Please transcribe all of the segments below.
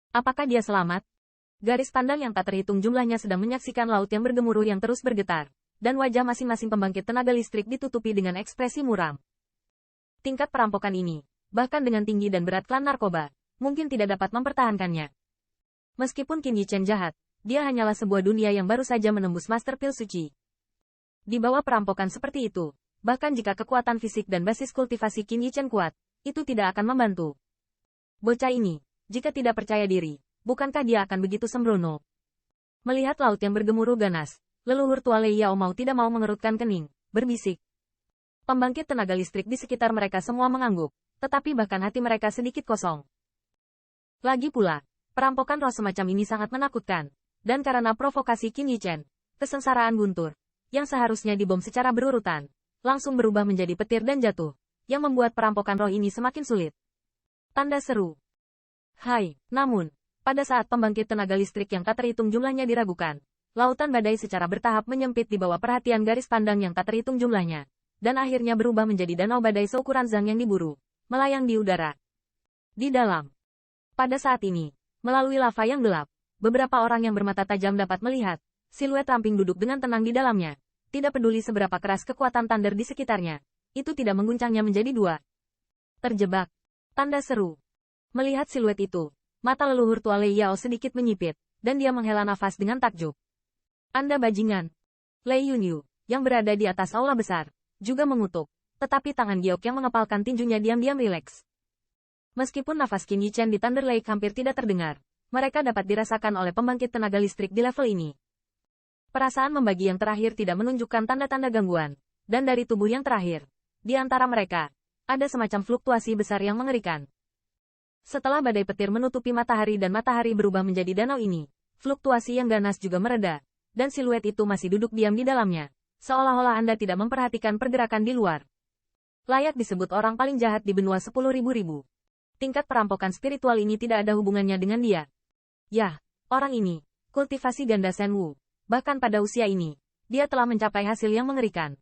Apakah dia selamat? Garis pandang yang tak terhitung jumlahnya sedang menyaksikan laut yang bergemuruh yang terus bergetar, dan wajah masing-masing pembangkit tenaga listrik ditutupi dengan ekspresi muram. Tingkat perampokan ini, bahkan dengan tinggi dan berat klan narkoba, mungkin tidak dapat mempertahankannya. Meskipun Qin Yichen jahat, dia hanyalah sebuah dunia yang baru saja menembus Master Pil Suci. Di bawah perampokan seperti itu, bahkan jika kekuatan fisik dan basis kultivasi Qin Yichen kuat, itu tidak akan membantu. Bocah ini, jika tidak percaya diri, bukankah dia akan begitu sembrono? Melihat laut yang bergemuruh ganas, leluhur tua Lei Yao mau tidak mau mengerutkan kening, berbisik. Pembangkit tenaga listrik di sekitar mereka semua mengangguk, tetapi bahkan hati mereka sedikit kosong. Lagi pula, perampokan roh semacam ini sangat menakutkan, dan karena provokasi Qin Yichen, kesengsaraan guntur, yang seharusnya dibom secara berurutan, langsung berubah menjadi petir dan jatuh, yang membuat perampokan roh ini semakin sulit. Tanda seru. Hai, namun, pada saat pembangkit tenaga listrik yang tak terhitung jumlahnya diragukan, lautan badai secara bertahap menyempit di bawah perhatian garis pandang yang tak terhitung jumlahnya, dan akhirnya berubah menjadi danau badai seukuran Zhang yang diburu, melayang di udara. Di dalam. Pada saat ini, melalui lava yang gelap, beberapa orang yang bermata tajam dapat melihat, siluet ramping duduk dengan tenang di dalamnya, tidak peduli seberapa keras kekuatan thunder di sekitarnya, itu tidak mengguncangnya menjadi dua. Terjebak. Tanda seru. Melihat siluet itu, mata leluhur tua Lei Yao sedikit menyipit, dan dia menghela nafas dengan takjub. Anda bajingan. Lei Yunyu, yang berada di atas aula besar, juga mengutuk, tetapi tangan giok yang mengepalkan tinjunya diam-diam rileks. Meskipun nafas Qin Yichen di Thunder Lake hampir tidak terdengar, mereka dapat dirasakan oleh pembangkit tenaga listrik di level ini. Perasaan membagi yang terakhir tidak menunjukkan tanda-tanda gangguan, dan dari tubuh yang terakhir, di antara mereka, ada semacam fluktuasi besar yang mengerikan. Setelah badai petir menutupi matahari dan matahari berubah menjadi danau ini, fluktuasi yang ganas juga mereda, dan siluet itu masih duduk diam di dalamnya, seolah-olah Anda tidak memperhatikan pergerakan di luar. Layak disebut orang paling jahat di benua 10.000. Tingkat perampokan spiritual ini tidak ada hubungannya dengan dia. Yah, orang ini, kultivasi ganda Shenwu, bahkan pada usia ini, dia telah mencapai hasil yang mengerikan.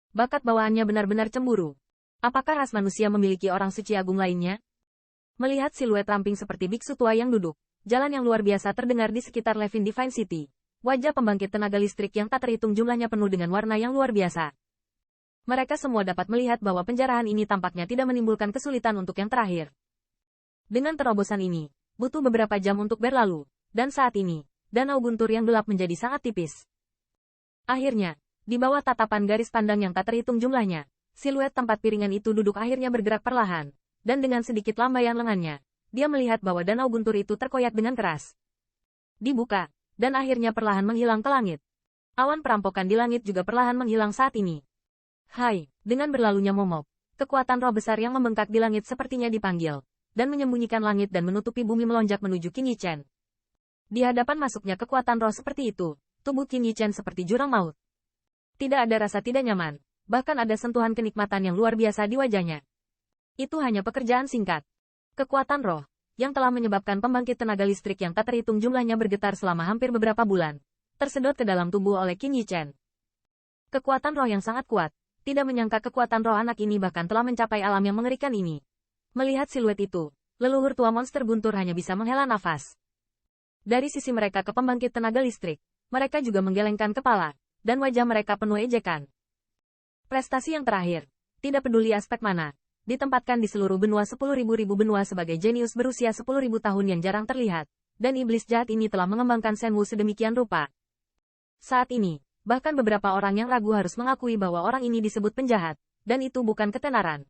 Bakat bawaannya benar-benar cemburu. Apakah ras manusia memiliki orang suci agung lainnya? Melihat siluet ramping seperti biksu tua yang duduk, jalan yang luar biasa terdengar di sekitar Levin Divine City. Wajah pembangkit tenaga listrik yang tak terhitung jumlahnya penuh dengan warna yang luar biasa. Mereka semua dapat melihat bahwa penjarahan ini tampaknya tidak menimbulkan kesulitan untuk yang terakhir. Dengan terobosan ini, butuh beberapa jam untuk berlalu, dan saat ini, danau guntur yang gelap menjadi sangat tipis. Akhirnya, di bawah tatapan garis pandang yang tak terhitung jumlahnya, siluet tempat piringan itu duduk akhirnya bergerak perlahan. Dan dengan sedikit lambaian lengannya, dia melihat bahwa danau guntur itu terkoyak dengan keras. Dibuka, dan akhirnya perlahan menghilang ke langit. Awan perampokan di langit juga perlahan menghilang saat ini. Hai, dengan berlalunya momok, kekuatan roh besar yang membengkak di langit sepertinya dipanggil, dan menyembunyikan langit dan menutupi bumi melonjak menuju Qin Yichen. Di hadapan masuknya kekuatan roh seperti itu, tubuh Qin Yichen seperti jurang maut. Tidak ada rasa tidak nyaman, bahkan ada sentuhan kenikmatan yang luar biasa di wajahnya. Itu hanya pekerjaan singkat. Kekuatan roh, yang telah menyebabkan pembangkit tenaga listrik yang tak terhitung jumlahnya bergetar selama hampir beberapa bulan, tersedot ke dalam tubuh oleh Qin Yichen. Kekuatan roh yang sangat kuat, tidak menyangka kekuatan roh anak ini bahkan telah mencapai alam yang mengerikan ini. Melihat siluet itu, leluhur tua monster guntur hanya bisa menghela nafas. Dari sisi mereka ke pembangkit tenaga listrik, mereka juga menggelengkan kepala, dan wajah mereka penuh ejekan. Prestasi yang terakhir, tidak peduli aspek mana, ditempatkan di seluruh benua 10.000 benua sebagai jenius berusia 10.000 tahun yang jarang terlihat, dan iblis jahat ini telah mengembangkan Shenwu sedemikian rupa. Saat ini, bahkan beberapa orang yang ragu harus mengakui bahwa orang ini disebut penjahat, dan itu bukan ketenaran.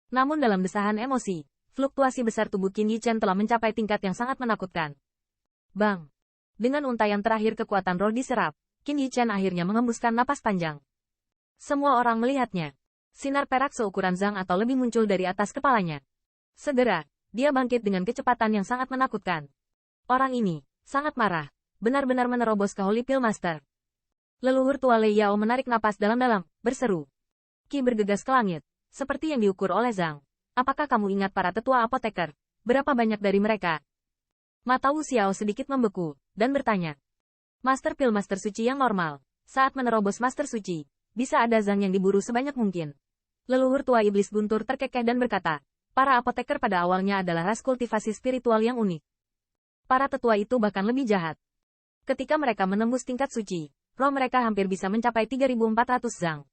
Namun dalam desahan emosi, fluktuasi besar tubuh Qin Yichen telah mencapai tingkat yang sangat menakutkan. Bang! Dengan untaian terakhir kekuatan roh diserap, Qin Yichen akhirnya mengembuskan napas panjang. Semua orang melihatnya. Sinar perak seukuran Zhang atau lebih muncul dari atas kepalanya. Segera, dia bangkit dengan kecepatan yang sangat menakutkan. Orang ini, sangat marah, benar-benar menerobos ke Holy Pill Master. Leluhur tua Lei Yao menarik napas dalam-dalam, berseru. Qi bergegas ke langit, seperti yang diukur oleh Zhang. Apakah kamu ingat para tetua apoteker? Berapa banyak dari mereka? Mata Wu Xiao sedikit membeku, dan bertanya. Master Pill Master Suci yang normal, saat menerobos Master Suci, bisa ada Zhang yang diburu sebanyak mungkin. Leluhur tua iblis guntur terkekeh dan berkata, para apoteker pada awalnya adalah ras kultivasi spiritual yang unik. Para tetua itu bahkan lebih jahat. Ketika mereka menembus tingkat suci, roh mereka hampir bisa mencapai 3.400 zang.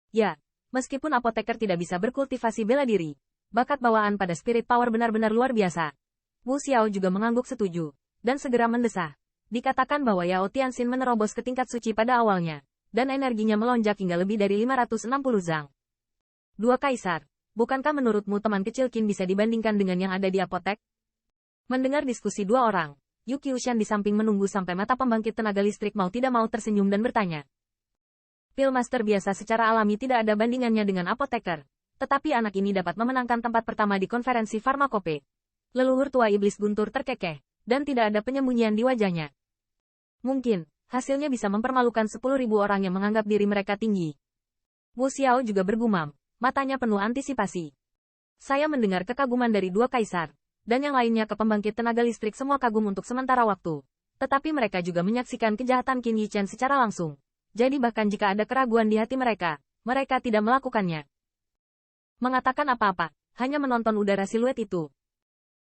Ya, meskipun apoteker tidak bisa berkultivasi bela diri, bakat bawaan pada spirit power benar-benar luar biasa. Wu Xiao juga mengangguk setuju, dan segera mendesah. Dikatakan bahwa Yao Tianxin menerobos ke tingkat suci pada awalnya, dan energinya melonjak hingga lebih dari 560 zang. Dua kaisar, bukankah menurutmu teman kecil Qin bisa dibandingkan dengan yang ada di apotek? Mendengar diskusi dua orang, Yu Qiushan di samping menunggu sampai mata pembangkit tenaga listrik mau tidak mau tersenyum dan bertanya. Pillmaster biasa secara alami tidak ada bandingannya dengan apoteker, tetapi anak ini dapat memenangkan tempat pertama di konferensi farmakope. Leluhur tua iblis guntur terkekeh, dan tidak ada penyembunyian di wajahnya. Mungkin, hasilnya bisa mempermalukan 10.000 orang yang menganggap diri mereka tinggi. Wu Xiao juga bergumam, matanya penuh antisipasi. Saya mendengar kekaguman dari dua kaisar, dan yang lainnya ke pembangkit tenaga listrik semua kagum untuk sementara waktu. Tetapi mereka juga menyaksikan kejahatan Qin Yichen secara langsung. Jadi bahkan jika ada keraguan di hati mereka, mereka tidak melakukannya. Mengatakan apa-apa, hanya menonton udara siluet itu,